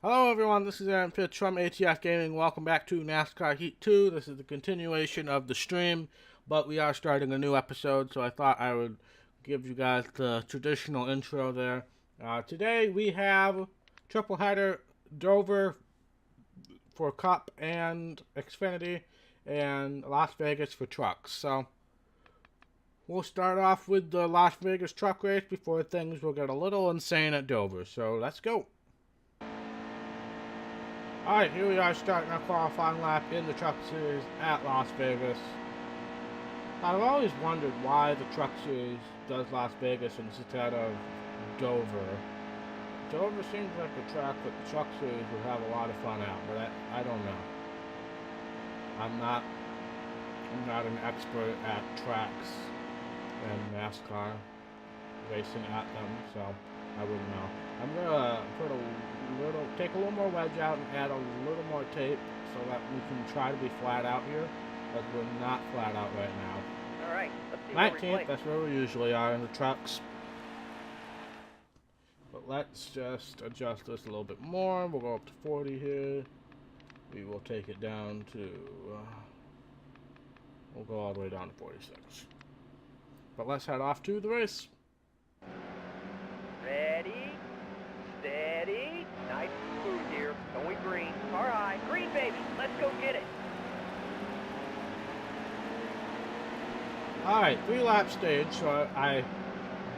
Hello everyone, this is Aaron Pitts from ATF Gaming. Welcome back to NASCAR Heat 2. This is the continuation of the stream, but we are starting a new episode, so I thought I would give you guys the traditional intro there. Today we have triple header Dover for Cup and Xfinity, and Las Vegas for trucks. So we'll start off with the Las Vegas truck race before things will get a little insane at Dover. So let's go. Alright, here we are starting our qualifying lap in the Truck Series at Las Vegas. I've always wondered why the Truck Series does Las Vegas instead of Dover. Dover seems like a track that the Truck Series would have a lot of fun at, but I don't know. I'm not an expert at tracks and NASCAR racing at them, so I wouldn't know. I'm gonna take a little more wedge out and add a little more tape so that we can try to be flat out here, but we're not flat out right now. All right, let's see 19th, that's where we usually are in the trucks. But let's just adjust this a little bit more. We'll go up to 40 here. We will take it down to, we'll go all the way down to 46. But let's head off to the race. Ready, steady, nice smooth here. Going green, car high, green baby, let's go get it. Alright, 3-lap stage, so I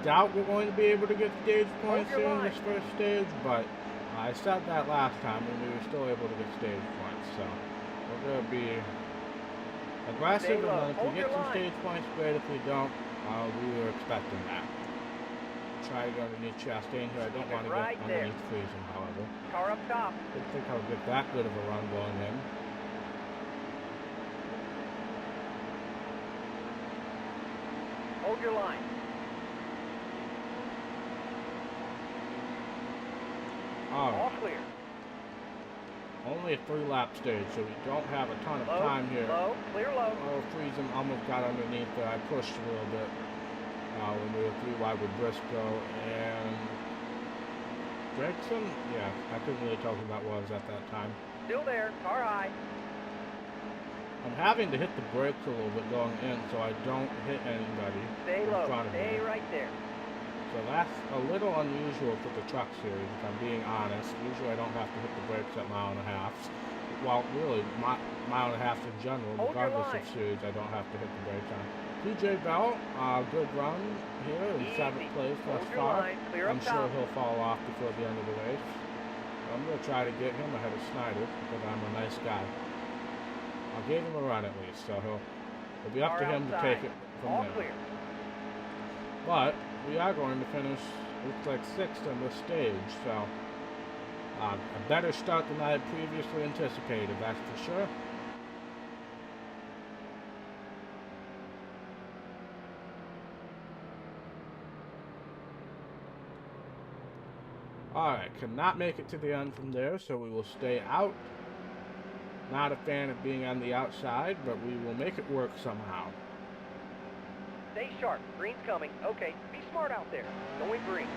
doubt we're going to be able to get stage points here in this first stage, but I said that last time and we were still able to get stage points, so we're going to be aggressive, and then if we get some stage points, great. If we don't, we were expecting that. Try to go underneath Chastain here. I don't want to get underneath freezing, however. Car up top. Didn't think I would get that good of a run going in. Hold your line. All clear. Only a 3-lap stage, so we don't have a ton of time here. Low, clear low. Oh, freezing almost got underneath there. I pushed a little bit. When we were 3 wide with Briscoe and Gregson. Yeah, I couldn't really tell who that was at that time. Still there, car high. I'm having to hit the brakes a little bit going in so I don't hit anybody Stay in low, front of me. stay right there. So that's a little unusual for the truck series, if I'm being honest. Usually I don't have to hit the brakes at 1.5 miles. Well, really, 1.5 miles in general, regardless of series, I don't have to hit the brakes on. TJ Bell, good run here in 7th place thus far. I'm sure he'll fall off before the end of the race. I'm going to try to get him ahead of Snyder because I'm a nice guy. I'll give him a run at least, so it'll be up to him to take it from there. But we are going to finish, looks like 6th in this stage, so a better start than I had previously anticipated, that's for sure. Alright, cannot make it to the end from there, so we will stay out. Not a fan of being on the outside, but we will make it work somehow. Stay sharp, green's coming. Okay, be smart out there. Going green.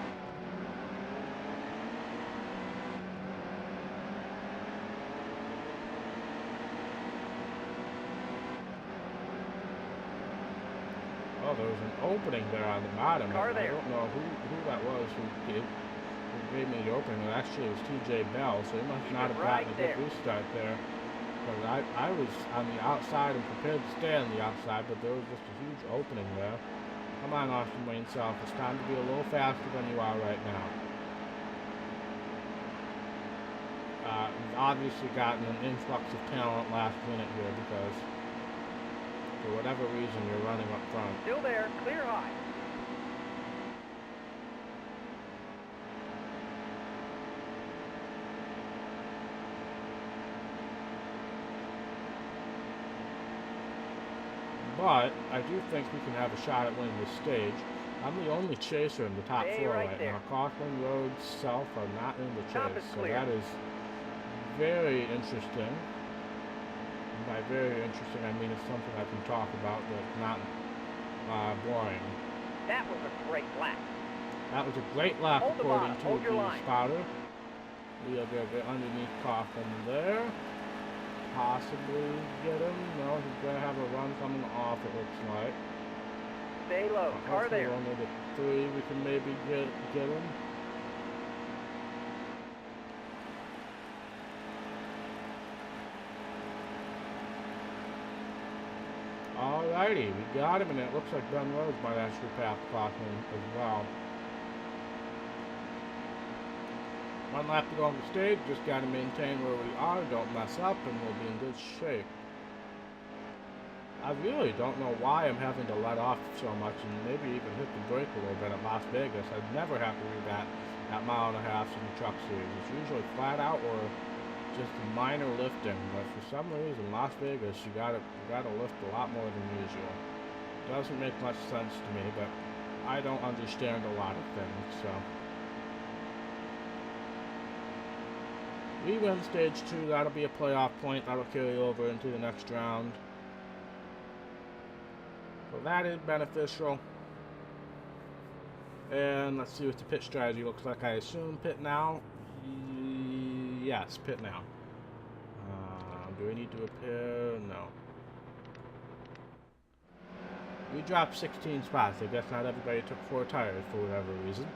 Oh, there was an opening there on the bottom. Car there. I don't know who that was who gave me the opening. Actually, it was TJ Bell, so he must not have gotten a good restart there. Because I was on the outside and prepared to stay on the outside, but there was just a huge opening there. Come on, Austin Wayne South. It's time to be a little faster than you are right now. We've obviously gotten an influx of talent last minute here because for whatever reason you're running up front. Still there, clear high. But I do think we can have a shot at winning this stage. I'm the only chaser in the top 4 right now. Coughlin, Rhodes, Self are not in the chase, so that is very interesting. And by very interesting, I mean it's something I can talk about that's not boring. That was a great lap. That was a great lap according to the spotter. We are going to get underneath Coughlin there. Possibly get him. No, he's going to have a run coming off, it looks like. Stay low. Car Hopefully there. only the 3 we can maybe get him. Alrighty, we got him, and it looks like Ben Rhodes might actually pass Coughlin as well. 1 lap to go on the stage, just got to maintain where we are, don't mess up, and we'll be in good shape. I really don't know why I'm having to let off so much and maybe even hit the brake a little bit at Las Vegas. I'd never have to do that at 1.5 miles in the truck series. It's usually flat out or just minor lifting, but for some reason, Las Vegas, you gotta lift a lot more than usual. Doesn't make much sense to me, but I don't understand a lot of things, so. We win stage 2, that'll be a playoff point, that'll carry over into the next round. So that is beneficial. And let's see what the pit strategy looks like. I assume pit now. Yes, pit now. Do we need to repair? No. We dropped 16 spots. I guess not everybody took 4 tires for whatever reason.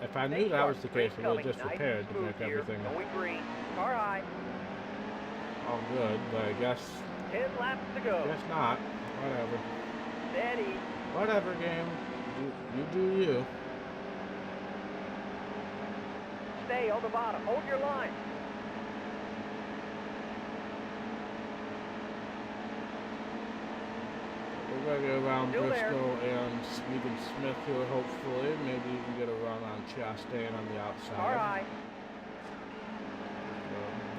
If I knew that was the case, I would have just repaired to make everything Car high. all good. But I guess 10 laps to go. Guess not. Whatever. Steady. Whatever, game. You do you. Stay on the bottom. Hold your line. We're going to go around Still Briscoe and Stephen Smith here, hopefully. Maybe even get a run on Chastain on the outside. All right.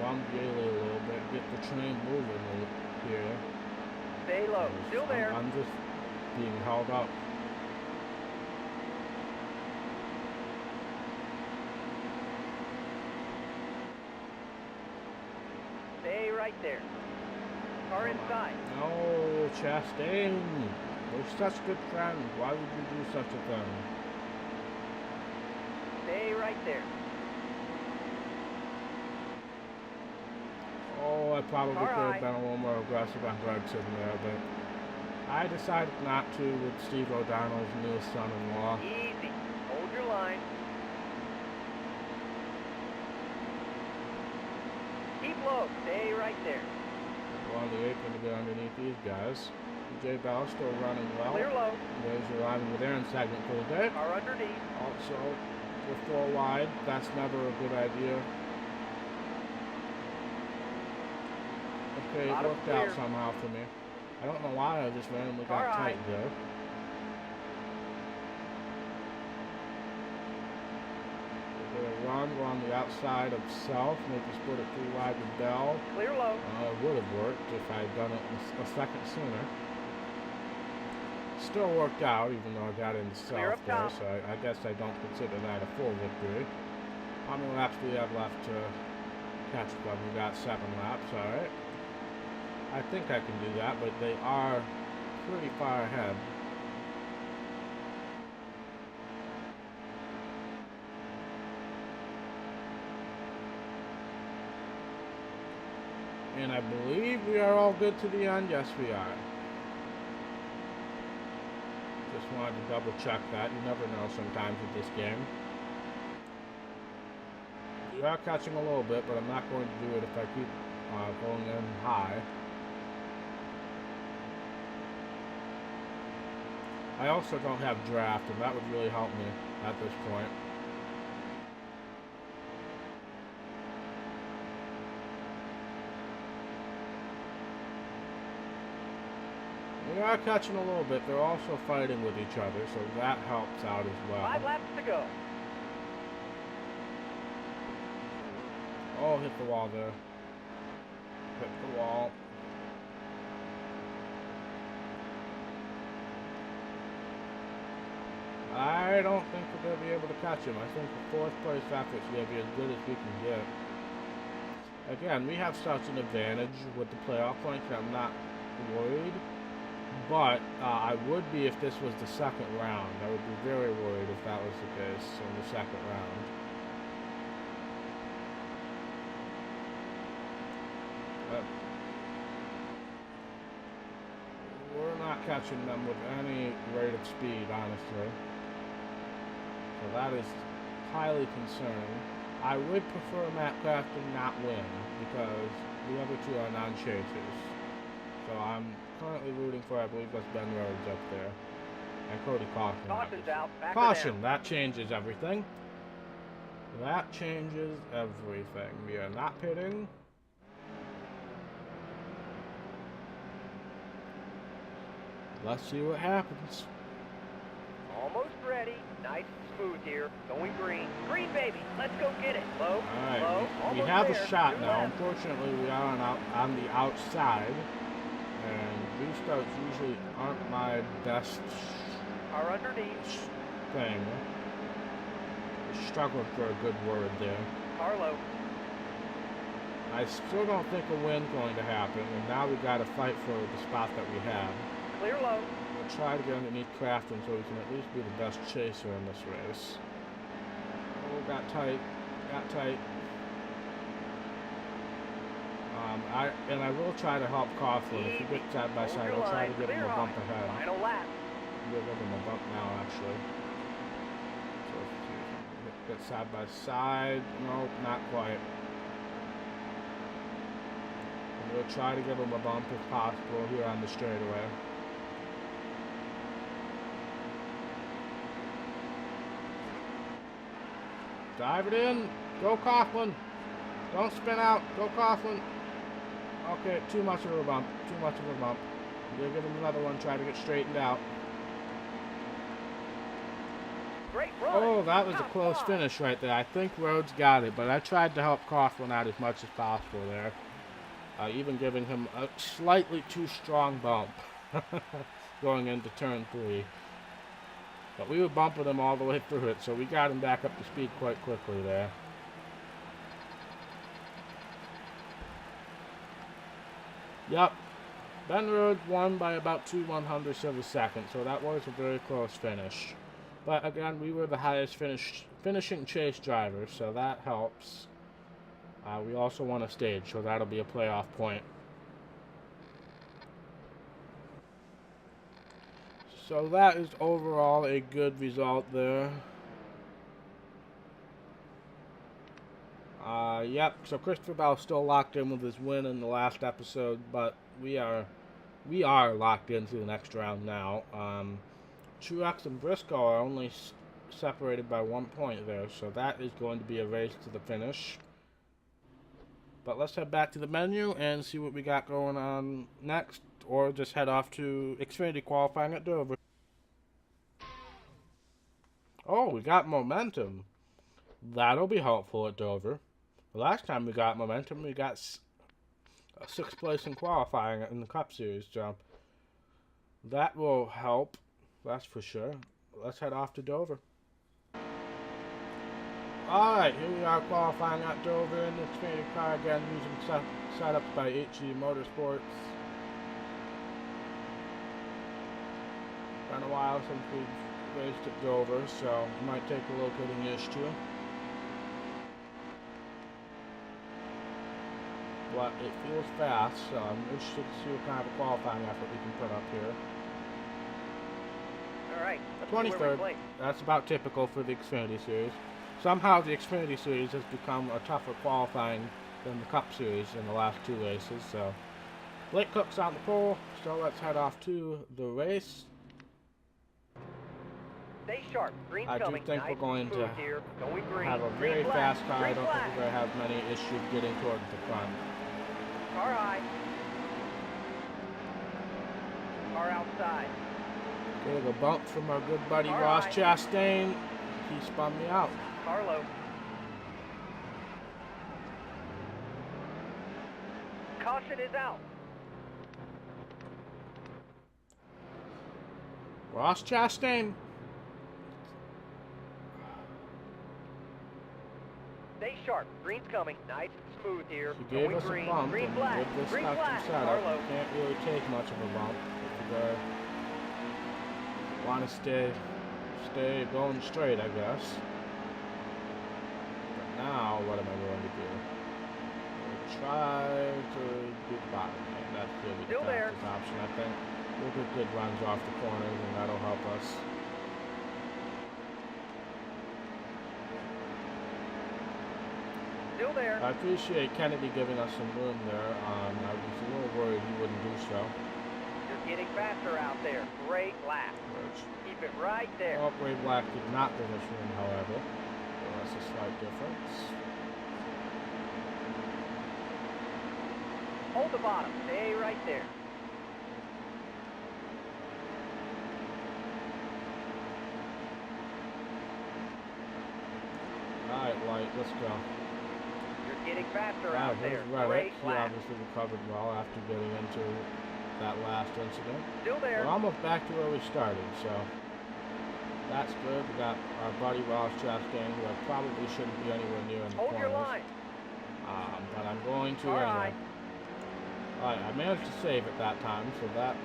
Bump Yaley a little bit. Get the train moving here. Stay low. Still there. I'm just being held up. Stay right there. Car inside. No, Chastain. We're such good friends. Why would you do such a thing? Stay right there. Oh, I probably could have been a little more aggressive on Gregson there, but I decided not to with Steve O'Donnell's newest son-in-law. Easy. Hold your line. Keep low. Stay right there. On the apron to get underneath these guys. J. Bell still running well. Clear low. There's your line with Aaron segment for the day. Car underneath. Also, we're 4 wide. That's never a good idea. Okay, it worked out somehow for me. I don't know why I just randomly got tight there. We're on the outside of South, maybe split it 3 wide with Bell. Clear low. It would have worked if I had done it a second sooner. Still worked out, even though I got into South there, so I guess I don't consider that a full victory. How many laps do we have left to catch up? We got 7 laps, alright. I think I can do that, but they are pretty far ahead. And I believe we are all good to the end. Yes, we are. Just wanted to double check that. You never know sometimes with this game. We are catching a little bit, but I'm not going to do it if I keep going in high. I also don't have draft, and that would really help me at this point. We are catching a little bit. They're also fighting with each other, so that helps out as well. 5 laps to go. Oh, hit the wall there. Hit the wall. I don't think we're going to be able to catch him. I think the 4th place effort is going to be as good as we can get. Again, we have such an advantage with the playoff points that I'm not worried. But I would be if this was the 2nd round. I would be very worried if that was the case in the 2nd round. catching them with any rate of speed, honestly. So that is highly concerning. I would prefer Matt Crafton not win because the other two are non-chasers. So I'm currently rooting for, I believe that's Ben Rhodes up there. And Cody Coughlin. Caution's out. Back Caution, down. that changes everything. That changes everything. We are not pitting. Let's see what happens. Almost ready. Nice and smooth here. Going green. Green, baby. Let's go get it. Low. Alright, Low. we Almost have there. a shot Two now. left. Unfortunately, we are on the outside. And restarts usually aren't my best Car underneath. thing. Struggling for a good word there. Car low. I still don't think a win's going to happen, and now we've got to fight for the spot that we have. Clear low. We'll try to get underneath Crafton so we can at least be the best chaser in this race. Oh, got tight. Got tight. I will try to help Coughlin. If we get side by side, I'll try to get him a bump ahead. Final lap. We'll give him a bump now, actually. So if we get side by side. No, not quite. And we'll try to give him a bump if possible here on the straightaway. Dive it in. Go Coughlin. Don't spin out. Go Coughlin. Okay, too much of a bump. Too much of a bump. We'll give him another one. Try to get straightened out. Great run. Oh, that was a Top close five. finish right there. I think Rhodes got it, but I tried to help Coughlin out as much as possible there. Even giving him a slightly too strong bump going into turn 3. But we were bumping him all the way through it, so we got him back up to speed quite quickly there. Yep. Ben Rhodes won by about 2/100ths of a second, so that was a very close finish. But again, we were the highest finishing chase driver, so that helps. We also won a stage, so that'll be a playoff point. So that is overall a good result there. Yep, so Christopher Bell still locked in with his win in the last episode, but we are locked into the next round now. Truex and Briscoe are only separated by 1 point there, so that is going to be a race to the finish. But let's head back to the menu and see what we got going on next, or just head off to Xfinity qualifying at Dover. Oh, we got momentum. That'll be helpful at Dover. The last time we got momentum, we got 6th place in qualifying in the Cup Series, so that will help, that's for sure. Let's head off to Dover. Alright, here we are qualifying at Dover in the Xfinity car again, using setups by HG Motorsports. Been a while since we've raced at Dover, so it might take a little getting used to. But it feels fast, so I'm interested to see what kind of a qualifying effort we can put up here. All right. Let's see where we 23rd. place. That's about typical for the Xfinity Series. Somehow the Xfinity Series has become a tougher qualifying than the Cup Series in the last 2 races. So Blake Cook's on the pole, so let's head off to the race. Stay sharp. Green's I do coming. think nice we're going smooth to here. Going green. have a Green very flag. fast car. I Green don't think flag. we're going to have many issues getting towards the front. Car high. Car outside. Getting a bump from our good buddy All Ross right. Chastain. He spun me out. Car low. Caution is out. Ross Chastain. Stay sharp. Green's coming. Nice and smooth here. He gave Going us green. a bump, Green and flag. with this Green custom flag. setup, Car you low. can't really take much of a bump if you want to stay going straight, I guess. But now, what am I going to do? I'll try to do the bottom lane. That's really the Still there. fastest option, I think. We'll get good runs off the corners, and that'll help us. Still there. I appreciate Kennedy giving us some room there. I was a little worried he wouldn't do so. You're getting faster out there. Great lap. Keep it right there. Oh, Ray Black did not give us room, however. So that's a slight difference. Hold the bottom. Stay right there. Alright, Light, let's go. You're getting faster out there. Reddick. Great He lap. obviously recovered well after getting into that last incident. Still there. We're almost back to where we started, so that's good. We got our buddy Ross Chastain, who I probably shouldn't be anywhere near in the Hold corners. your line. But I'm going to All anyway. right. Alright, I managed to save it that time, so that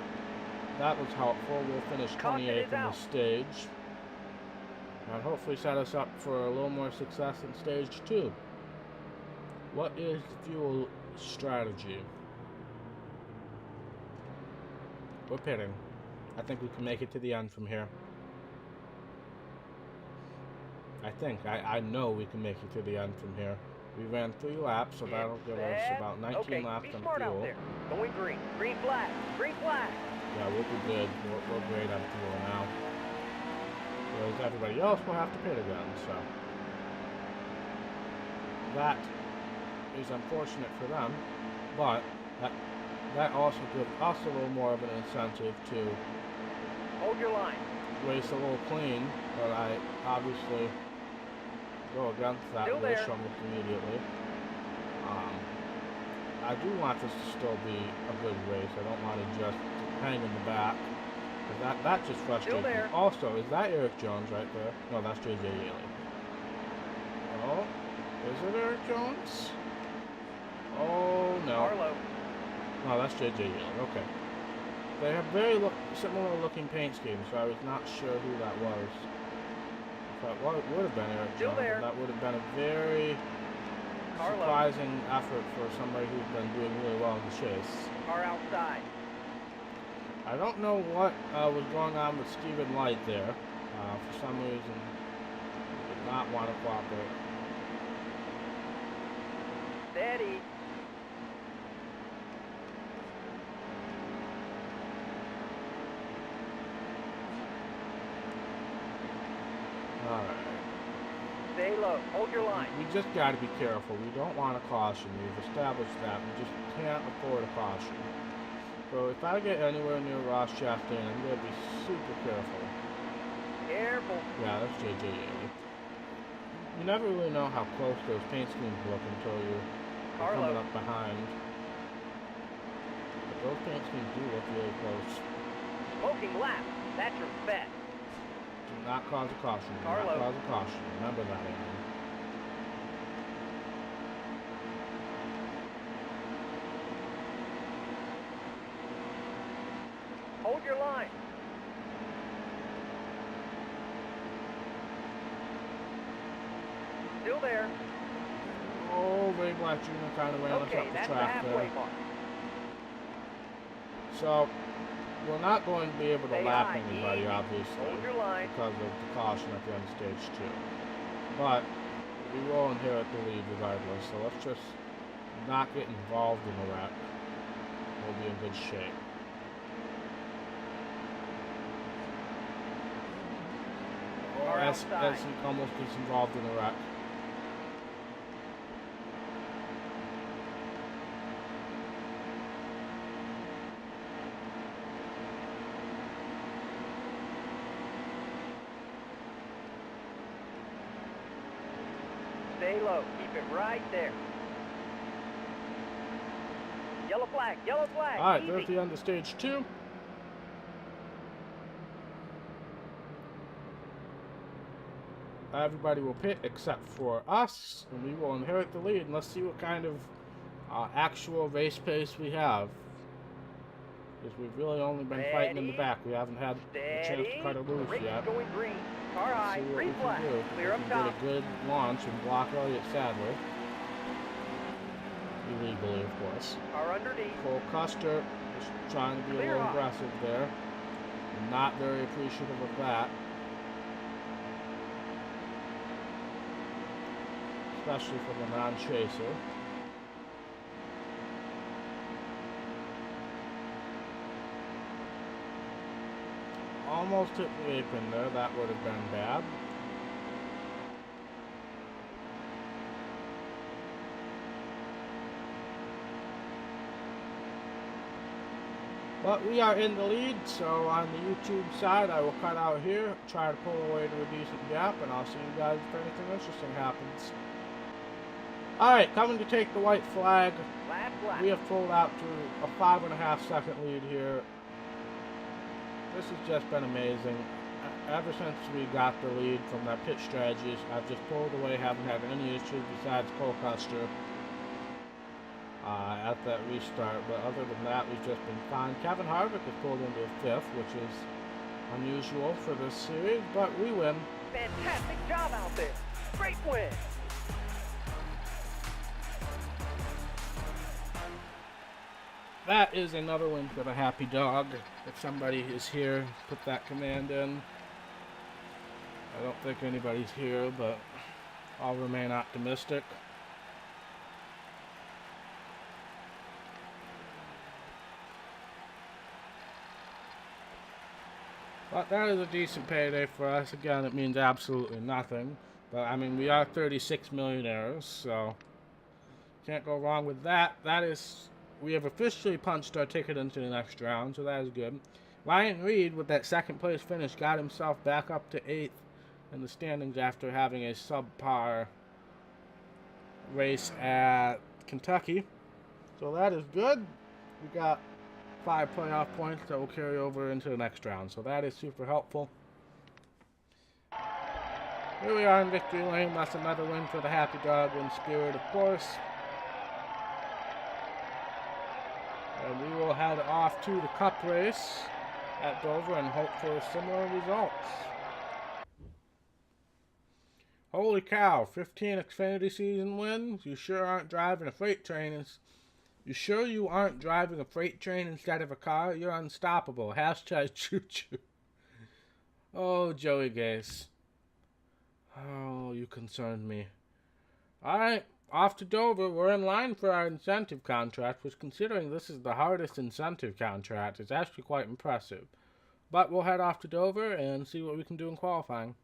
was helpful. We'll finish Caution 28th is in the out. stage. And hopefully set us up for a little more success in stage 2. What is the fuel strategy? We're pitting. I think we can make it to the end from here. I know we can make it to the end from here. We ran 3 laps, so that'll give us about 19 okay, laps be on smart out fuel. there. Going green. Green flag. Green flag. Yeah, we'll be good. We're great on fuel now. Whereas everybody else will have to pit again, so that is unfortunate for them, but that also gives us a little more of an incentive to Hold your line. race a little clean, but I obviously go against that Still wish there. almost immediately. I do want this to still be a good race. I don't want to just hang in the back. That just frustrates me. there. Also, is that Eric Jones right there? No, that's JJ Yaley. Oh, is it Eric Jones? Oh, no. Carlo. No, that's JJ Yaley. Okay. They have very similar looking paint schemes, so I was not sure who that was. Well, it would have been Eric Still Jones, there. and that would have been a very Carlo. surprising effort for somebody who's been doing really well in the chase. Car outside. I don't know what was going on with Stephen Light there. For some reason, he did not want to cooperate. Steady. Alright. Stay low. Hold your line. We just got to be careful. We don't want a caution. We've established that. We just can't afford a caution. So if I get anywhere near Ross Chastain, I'm going to be super careful. Careful. Yeah, that's JJ Yaley. You never really know how close those paint schemes look until you're coming up behind. But those paint schemes do look really close. Smoking lap. That's your bet. Do not cause a caution. Do Carlo. not cause a caution. Remember that, Aaron. Hold your line. Still there. Oh, Ray Black Jr. kind of ran us Okay, up the that's the track halfway there. mark. So, we're not going to be able to Stay lap high, anybody, easy. obviously, Hold your line. because of the caution at the end of stage 2. But we will inherit the lead regardless, so let's just not get involved in the wreck. We'll be in good shape. Car As outside. he almost gets involved in the wreck. Stay low. Keep it right there. Yellow flag. Yellow flag. Alright, Easy. there's the end of stage 2. Everybody will pit except for us, and we will inherit the lead. And let's see what kind of actual race pace we have. Because we've really only been fighting in the back. We haven't had a chance to cut it loose Race yet. going green. Car Let's high. see what we Green can flag. do. Clear We up can top. get a good launch and block Elliott Sadler. Illegally, of course. Car underneath. Cole Custer Just trying to be a Clear little high. aggressive there. Not very appreciative of that. Especially from the non-chaser. Almost hit the apron there. That would have been bad. But we are in the lead, so on the YouTube side, I will cut out here, try to pull away to a decent gap, and I'll see you guys if anything interesting happens. Alright, coming to take the white flag. Last lap. We have pulled out to a 5.5 second lead here. This has just been amazing. Ever since we got the lead from that pit strategies, I've just pulled away, haven't had any issues besides Cole Custer at that restart, but other than that, we've just been fine. Kevin Harvick has pulled into a 5th, which is unusual for this series, but we win. Fantastic job out there. Great win. That is another win for the Happy Dog. If somebody is here, put that command in. I don't think anybody's here, but I'll remain optimistic. But that is a decent payday for us. Again, it means absolutely nothing. But, I mean, we are 36 millionaires, so can't go wrong with that. That is, we have officially punched our ticket into the next round, so that is good. Ryan Reed, with that second place finish, got himself back up to 8th in the standings after having a subpar race at Kentucky. So that is good. We got 5 playoff points that will carry over into the next round, so that is super helpful. Here we are in victory lane. That's another win for the Happy Dog in spirit, of course. And we will head off to the Cup race at Dover and hope for similar results. Holy cow, 15 Xfinity season wins. You sure aren't driving a freight train. You sure you aren't driving a freight train instead of a car? You're unstoppable. Hashtag choo-choo. Oh, Joey Gase. Oh, you concerned me. Alright, off to Dover. We're in line for our incentive contract, which, considering this is the hardest incentive contract, is actually quite impressive. But we'll head off to Dover and see what we can do in qualifying.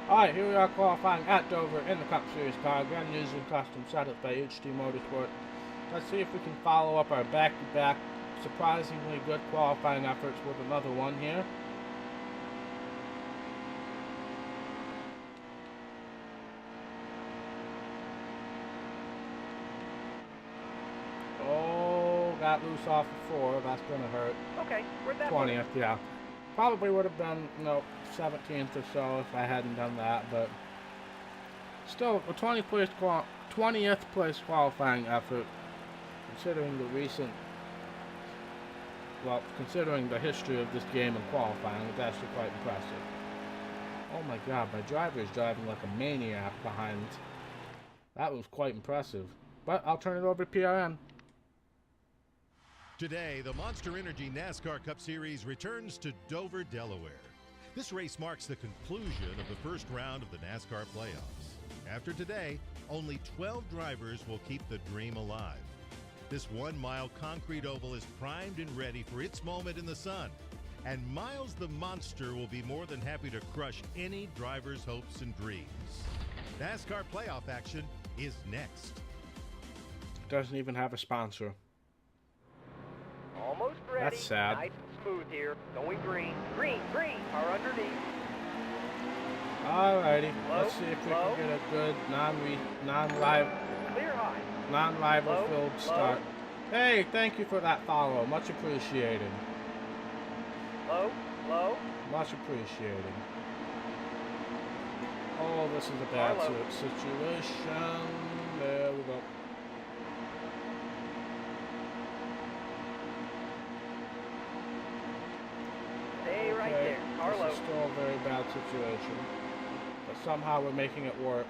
Alright, here we are qualifying at Dover in the Cup Series car. Again, using custom setup by HD Motorsport. Let's see if we can follow up our back-to-back surprisingly good qualifying efforts with another one here. Oh, got loose off of 4. That's gonna hurt. Okay, where'd that 20th, yeah. Probably would have been, 17th or so if I hadn't done that, but still a 20th place qualifying effort, considering the recent, considering the history of this game and qualifying, it's actually quite impressive. Oh my god, my driver is driving like a maniac behind. That was quite impressive. But I'll turn it over to PRN. Today, the Monster Energy NASCAR Cup Series returns to Dover, Delaware. This race marks the conclusion of the first round of the NASCAR playoffs. After today, only 12 drivers will keep the dream alive. This 1-mile concrete oval is primed and ready for its moment in the sun. And Miles the Monster will be more than happy to crush any driver's hopes and dreams. NASCAR playoff action is next. Doesn't even have a sponsor. Almost ready. That's sad. Nice and smooth here. Going green. Green, green. Car underneath. Alrighty. Low, Let's see if we low. can get a good Clear high. non-rival Low, filled low. start. Hey, thank you for that follow. Much appreciated. Low, low. Much appreciated. Oh, this is a bad Carlo. situation. There we go. Stay right Okay, there. Carlo. this is still a very bad situation. But somehow we're making it work.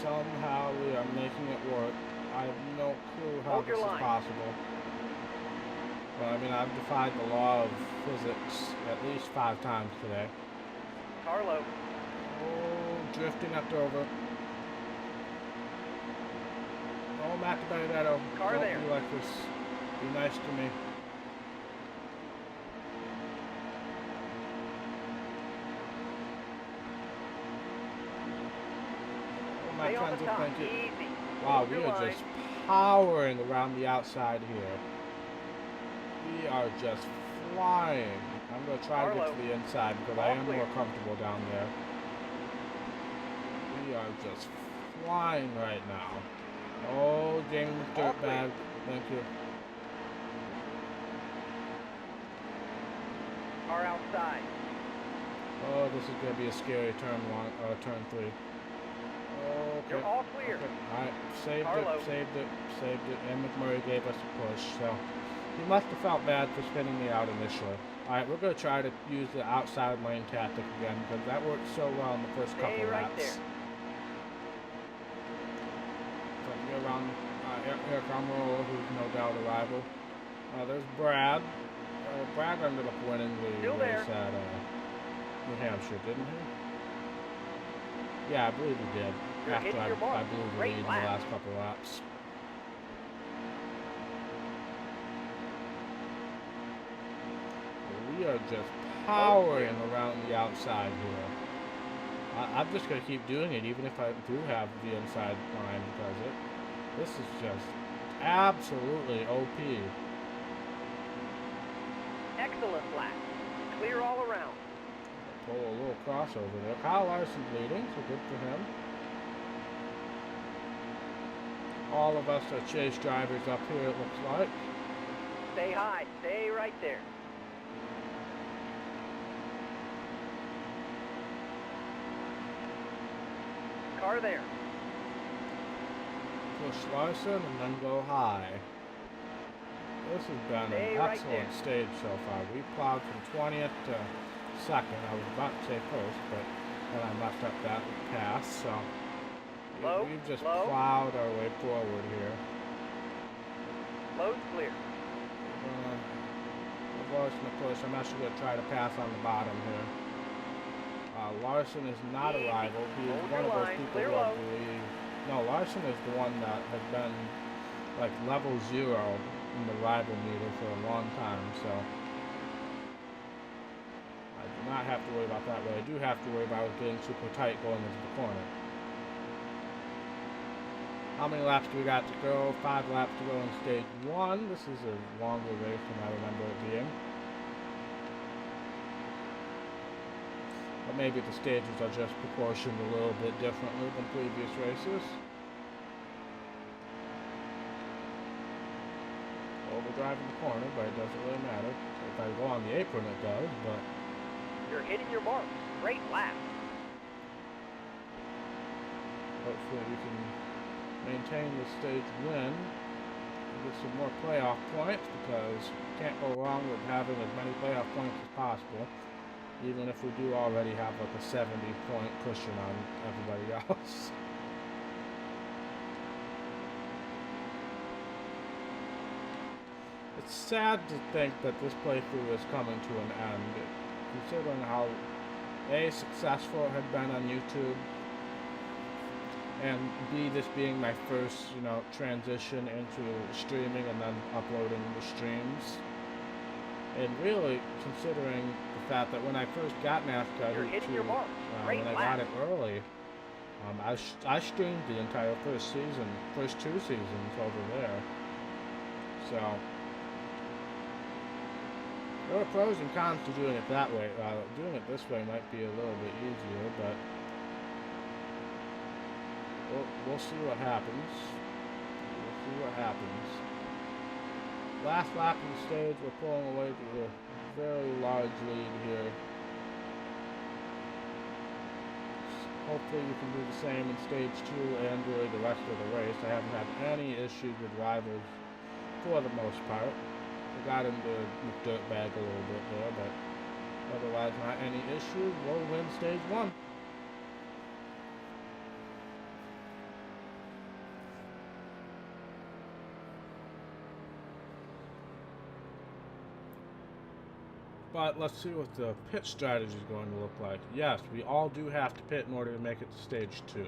Somehow we are making it work. I have no clue how Hold this your is line. possible. Well, I mean, I've defied the law of physics at least 5 times today. Carlo. Oh, drifting up Dover. Oh, Matt Benedetto, Car don't there. be like this. Be nice to me. Oh, Matt Stay on the Trenzel, top. thank you. Easy. Wow, Hold we your are line. just powering around the outside here. We are just flying. I'm going to try to get Carlo. to the inside because I All am clear. more comfortable down there. We are just flying right now. Oh, Jamie All clear. McDirtbag. Thank you. Car outside. Oh, this is going to be a scary turn 3. Okay. You're all clear. Okay. All right, Carlo. saved it. And McMurray gave us a push, so he must have felt bad for spinning me out initially. All right, we're going to try to use the outside lane tactic again because that worked so well in the first couple Stay right laps. there. So I can go around Eric Almirola, who's no doubt a rival. There's Brad. Brad ended up winning the Still race there. at New Hampshire, didn't he? Yeah, I believe he did. You're After hitting your mark. I blew the Great lead in the lap. last couple laps. We are just powering around the outside here. I'm just going to keep doing it even if I do have the inside line because this is just absolutely OP. Excellent lap. Clear all around. Pull a little crossover there. Kyle Larson's leading, so good for him. All of us are chase drivers up here, it looks like. Stay high. Stay right there. Car there. Push Larson and then go high. This has been Stay an right excellent there. stage so far. We plowed from 20th to 2nd. I was about to say first, but then I messed up that pass, so Low, we've just low. plowed our way forward here. Load clear. Larson to push. I'm actually going to try to pass on the bottom here. Larson is not a Easy. rival. He is Hold one your of those line. people Clear who I low. believe. No, Larson is the one that has been like level 0 in the rival meter for a long time, so I do not have to worry about that. But I do have to worry about getting super tight going into the corner. How many laps do we got to go? 5 laps to go in stage 1. This is a longer race than I remember it being. But maybe the stages are just proportioned a little bit differently than previous races. Overdriving the corner, but it doesn't really matter. If I go on the apron, it does, but You're hitting your mark. Great lap. hopefully we can maintain the stage win and get some more playoff points because you can't go wrong with having as many playoff points as possible. Even if we do already have like a 70-point cushion on everybody else. It's sad to think that this playthrough is coming to an end, considering how A, successful it had been on YouTube, and B, this being my first, transition into streaming and then uploading the streams. And really, considering the fact that when I first got NASCAR You're hitting your mark. Great when I lap. got it early, I streamed the entire first 2 seasons over there. So there are pros and cons to doing it that way. Doing it this way might be a little bit easier, but we'll see what happens. We'll see what happens. Last lap of the stage, we're pulling away to a very large lead here. Hopefully we can do the same in stage 2 and really the rest of the race. I haven't had any issues with rivals for the most part. I got into McDirtbag a little bit there, but otherwise not any issues. We'll win stage 1. But let's see what the pit strategy is going to look like. Yes, we all do have to pit in order to make it to stage 2.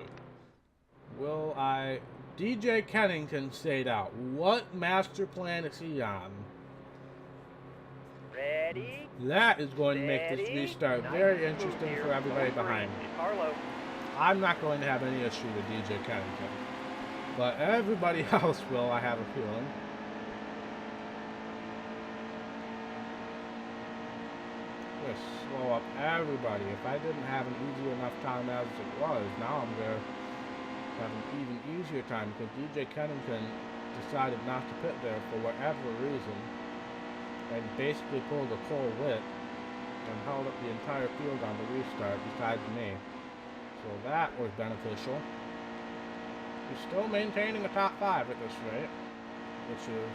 Will I... DJ Kennington stayed out. What master plan is he on? Ready? That is going to make this Steady. restart Nice very move interesting here. for everybody Going behind green. me. Carlo. I'm not going to have any issue with DJ Kennington. But everybody else will, I have a feeling. Just slow up everybody. If I didn't have an easy enough time as it was, now I'm going to have an even easier time because DJ Kennington decided not to pit there for whatever reason and basically pulled a Cole Witt and held up the entire field on the restart besides me. So that was beneficial. He's still maintaining a top 5 at this rate, which is,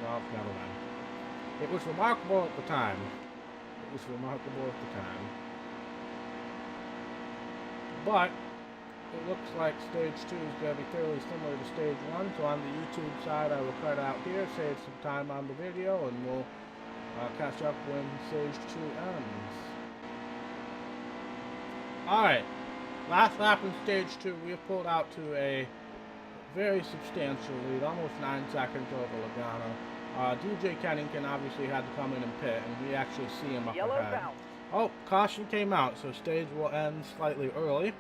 well, never mind. It was remarkable at the time. It was remarkable at the time. But it looks like stage 2 is going to be fairly similar to stage 1. So on the YouTube side, I will cut out here, save some time on the video, and we'll catch up when stage 2 ends. Alright, last lap in stage 2, we have pulled out to a very substantial lead, almost 9 seconds over Logano. DJ Kennington obviously had to come in and pit, and we actually see him up Yellow's ahead. out. Oh, caution came out, so stage will end slightly early.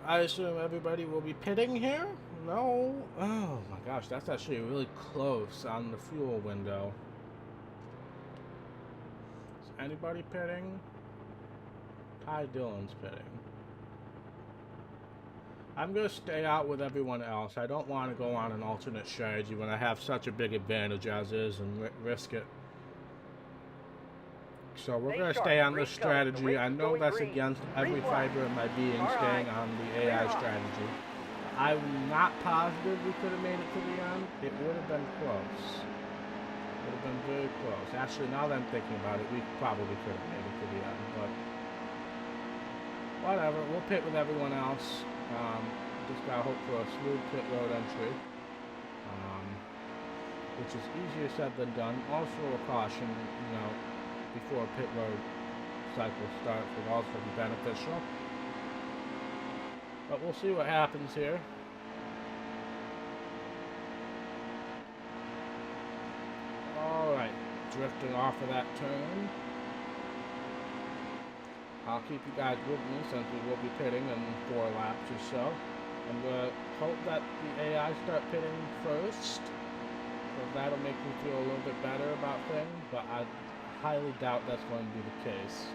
I assume everybody will be pitting here? No? Oh my gosh, that's actually really close on the fuel window. Is anybody pitting? Ty Dillon's pitting. I'm going to stay out with everyone else. I don't want to go on an alternate strategy when I have such a big advantage as is and risk it. So we're going to stay on this strategy. I know that's against every fiber of my being, staying on the AI strategy. I'm not positive we could have made it to the end. It would have been close. It would have been very close. Actually, now that I'm thinking about it, we probably could have made it to the end, but whatever. We'll pit with everyone else. Just gotta hope for a smooth pit road entry, which is easier said than done. Also a caution, you know, before pit road cycle starts would also be beneficial. But we'll see what happens here. Alright, drifting off of that turn. I'll keep you guys with me since we will be pitting in 4 laps or so. I'm going to hope that the AI start pitting first, because that'll make me feel a little bit better about things, but I highly doubt that's going to be the case.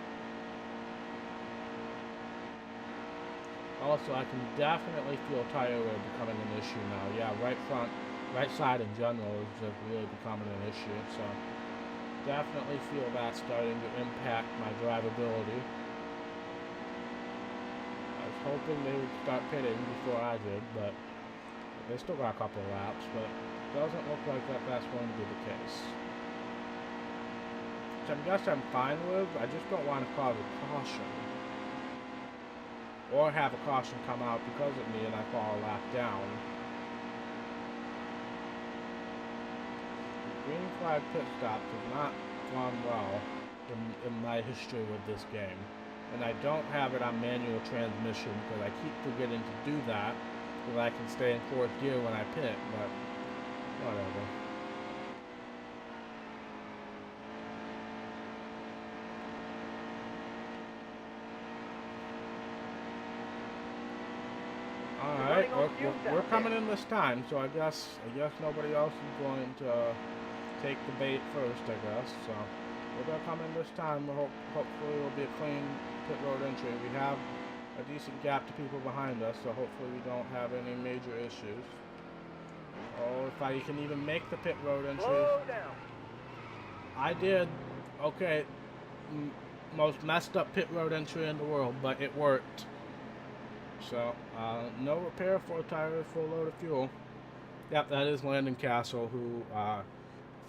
Also, I can definitely feel tire wear becoming an issue now. Yeah, right side in general is just really becoming an issue, so definitely feel that starting to impact my drivability. Hoping they would start pitting before I did, but they still got a couple of laps, but it doesn't look like that's going to be the case. Which I guess I'm fine with. I just don't want to cause a caution. Or have a caution come out because of me and I fall a lap down. The green flag pit stops have not gone well in my history with this game. And I don't have it on manual transmission because I keep forgetting to do that so that I can stay in 4th gear when I pit, but whatever. Alright, we're coming in this time, so I guess nobody else is going to take the bait first, I guess, so we're going to come in this time. Hopefully it'll be a clean pit road entry. We have a decent gap to people behind us, so hopefully we don't have any major issues. Oh, if I can even make the pit road entry. Slow down. I did. Okay, most messed up pit road entry in the world, but it worked. So, no repair, 4 tires, full load of fuel. Yep, that is Landon Castle, who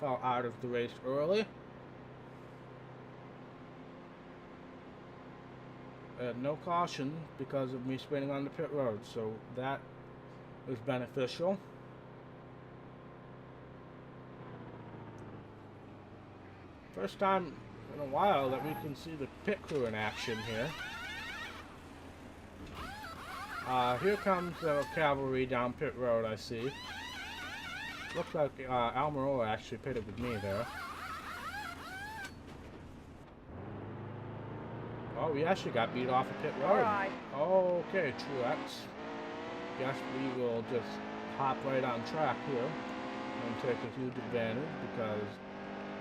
fell out of the race early. No caution because of me spinning on the pit road, so that was beneficial. First time in a while that we can see the pit crew in action here. Here comes the cavalry down pit road, I see. Looks like Almirola actually pitted with me there. Oh, we actually got beat off of pit road. Right. Okay, Truex. Guess we will just hop right on track here and take a huge advantage because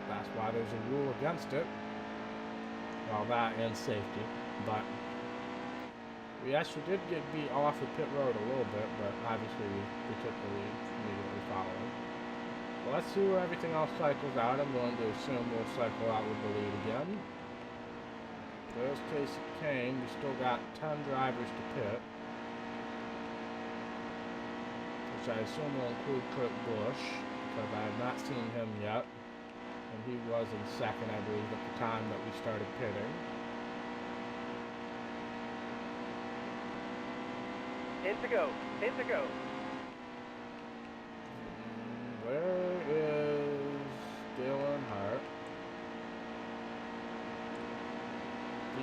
that's why there's a rule against it. Well, that and safety. But we actually did get beat off of pit road a little bit, but obviously we took the lead immediately following. Well, let's see where everything else cycles out. I'm going to assume we'll cycle out with the lead again. There's Casey Kane. We still got 10 drivers to pit, which I assume will include Kurt Busch, because I have not seen him yet. And he was in second, I believe, at the time that we started pitting. 10 to go. 10 to go. Where is Dale Earnhardt?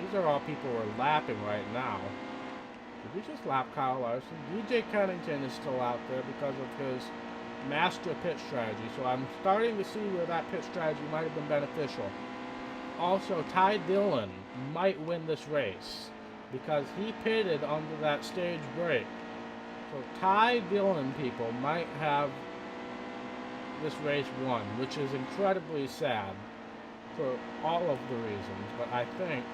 These are all people we're lapping right now. Did we just lap Kyle Larson? DJ Kennington is still out there because of his master pit strategy. So I'm starting to see where that pit strategy might have been beneficial. Also, Ty Dillon might win this race because he pitted under that stage break. So Ty Dillon, people, might have this race won, which is incredibly sad for all of the reasons. But I think,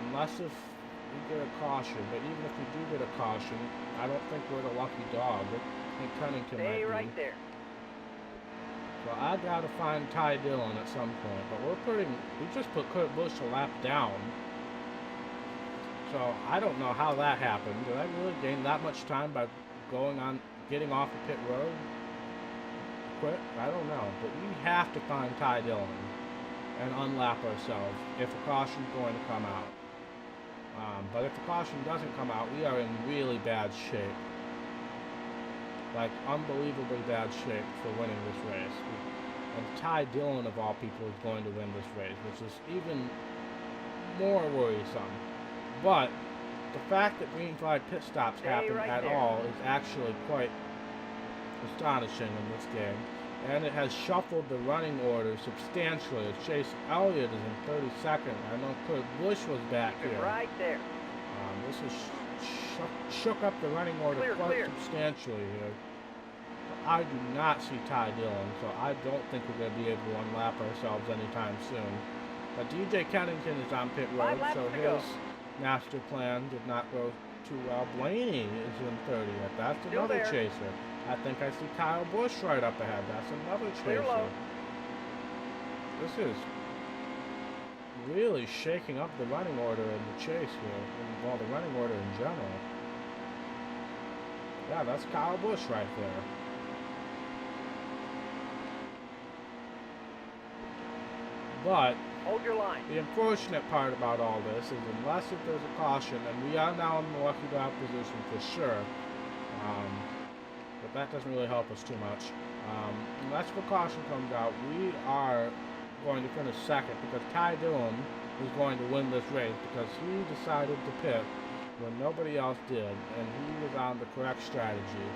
unless if we get a caution, but even if we do get a caution, I don't think we're the lucky dog. I think Cunnington might Stay be. right there. So I gotta find Ty Dillon at some point, but we just put Kurt Busch a lap down. So I don't know how that happened. Did I really gain that much time by getting off the pit road? Quit? I don't know, but we have to find Ty Dillon and unlap ourselves if a caution's going to come out. But if the caution doesn't come out, we are in really bad shape. Like, unbelievably bad shape for winning this race. And Ty Dillon, of all people, is going to win this race, which is even more worrisome. But the fact that green flag pit stops happen at all is actually quite astonishing in this game. And it has shuffled the running order substantially. Chase Elliott is in 32nd. I know Kurt Busch was back here. Right there. This has shook up the running order quite substantially here. But I do not see Ty Dillon, so I don't think we're going to be able to unlap ourselves anytime soon. But DJ Kennington is on pit road, so his master plan did not go too well. Blaney is in 30th. That's another chaser. I think I see Kyle Busch right up ahead. That's another chaser. This is really shaking up the running order in the chase here. Well, the running order in general. Yeah, that's Kyle Busch right there. But hold your line. The unfortunate part about all this is unless if there's a caution, and we are now in the lucky dog position for sure, but that doesn't really help us too much. Unless the caution comes out, we are going to finish second because Ty Dillon is going to win this race because he decided to pit when nobody else did, and he was on the correct strategy.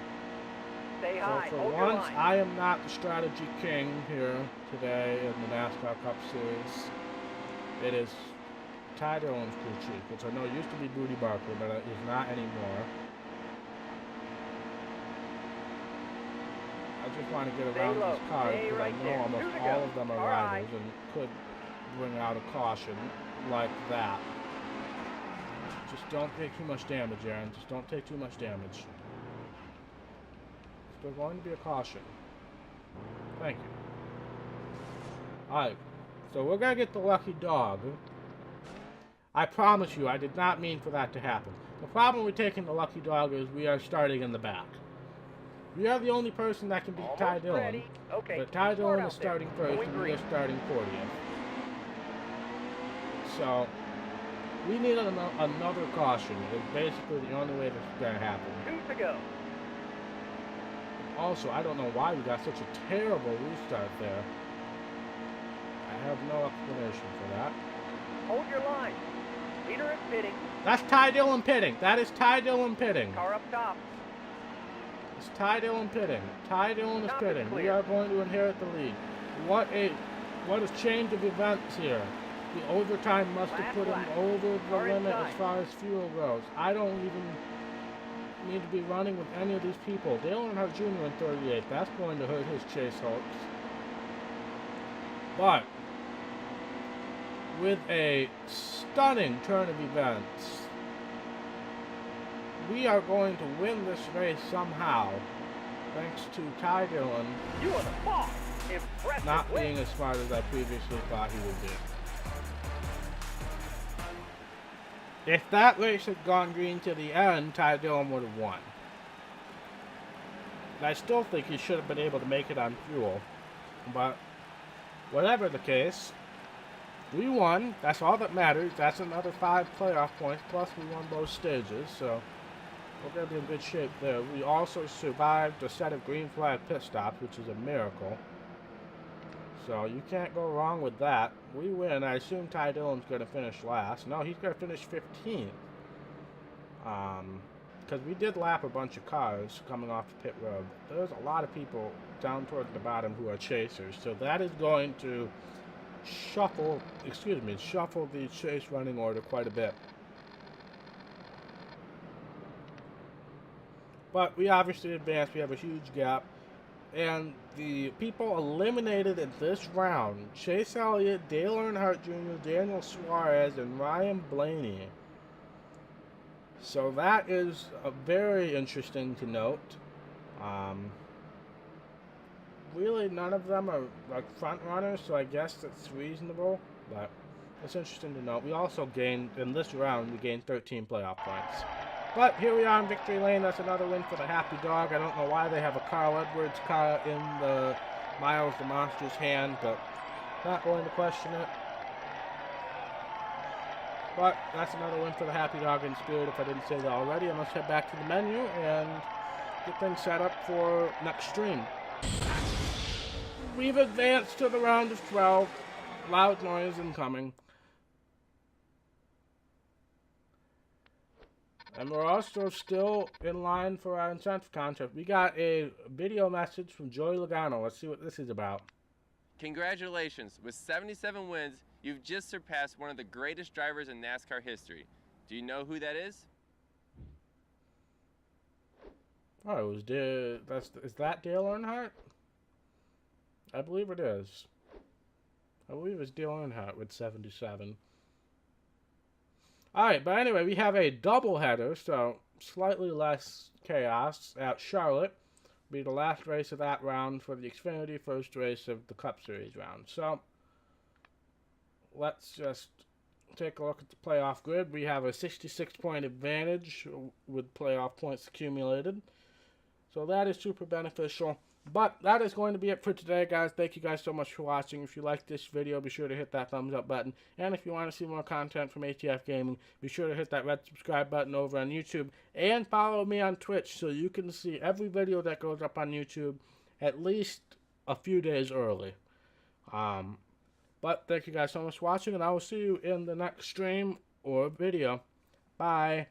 Stay high. So for once, I am not the strategy king here today in the NASCAR Cup Series. It is Ty Dillon's crew chief, which I know used to be Booty Barker, but it is not anymore. I just want to get around these cars because I know almost all of them are rivals and could bring out a caution like that. Just don't take too much damage, Aaron. Just don't take too much damage. There's going to be a caution. Thank you. Alright, so we're going to get the lucky dog. I promise you, I did not mean for that to happen. The problem with taking the lucky dog is we are starting in the back. We are the only person that can beat Ty Dillon. Okay, but Ty Dillon is starting first and we are starting 40th. So, we need another caution. It's basically the only way this is going to happen. 2 to go. Also, I don't know why we got such a terrible restart there. I have no explanation for that. Hold your line. Leader is pitting. That's Ty Dillon pitting. That is Ty Dillon pitting. Car up top. It's Ty Dillon pitting. Ty Dillon is Stop and pitting. We clear. are going to inherit the lead. What a change of events here. The overtime must have put him over the Car limit inside. as far as fuel goes. I don't even need to be running with any of these people. Dale Earnhardt Jr. in 38. That's going to hurt his chase hopes. But with a stunning turn of events, we are going to win this race somehow, thanks to Ty Dillon You are the boss. Impressive not win. being as smart as I previously thought he would be. If that race had gone green to the end, Ty Dillon would have won. I still think he should have been able to make it on fuel. But whatever the case, we won. That's all that matters. That's another 5 playoff points, plus we won both stages, so we're going to be in good shape there. We also survived a set of green flag pit stops, which is a miracle. So you can't go wrong with that. We win. I assume Ty Dillon's going to finish last. No, he's going to finish 15th. Because we did lap a bunch of cars coming off the pit road. There's a lot of people down toward the bottom who are chasers. So that is going to shuffle the chase running order quite a bit. But we obviously advanced. We have a huge gap. And the people eliminated in this round, Chase Elliott, Dale Earnhardt Jr., Daniel Suarez, and Ryan Blaney. So that is very interesting to note. Really, none of them are like front runners, so I guess that's reasonable. But it's interesting to note. We also gained, in this round, we gained 13 playoff points. But here we are in victory lane. That's another win for the Happy Dog. I don't know why they have a Carl Edwards car in the Miles the Monster's hand, but not going to question it. But that's another win for the Happy Dog in spirit, if I didn't say that already. I must head back to the menu and get things set up for next stream. We've advanced to the round of 12. Loud noise incoming. And we're also still in line for our incentive contest. We got a video message from Joey Logano. Let's see what this is about. Congratulations. With 77 wins, you've just surpassed one of the greatest drivers in NASCAR history. Do you know who that is? Oh, it was is that Dale Earnhardt? I believe it is. I believe it's Dale Earnhardt with 77. Alright, but anyway, we have a doubleheader, so slightly less chaos at Charlotte. Be the last race of that round for the Xfinity, first race of the Cup Series round. So, let's just take a look at the playoff grid. We have a 66-point advantage with playoff points accumulated. So that is super beneficial. But that is going to be it for today, guys. Thank you guys so much for watching. If you like this video, be sure to hit that thumbs up button. And if you want to see more content from ATF Gaming, be sure to hit that red subscribe button over on YouTube. And follow me on Twitch so you can see every video that goes up on YouTube at least a few days early. But thank you guys so much for watching, and I will see you in the next stream or video. Bye.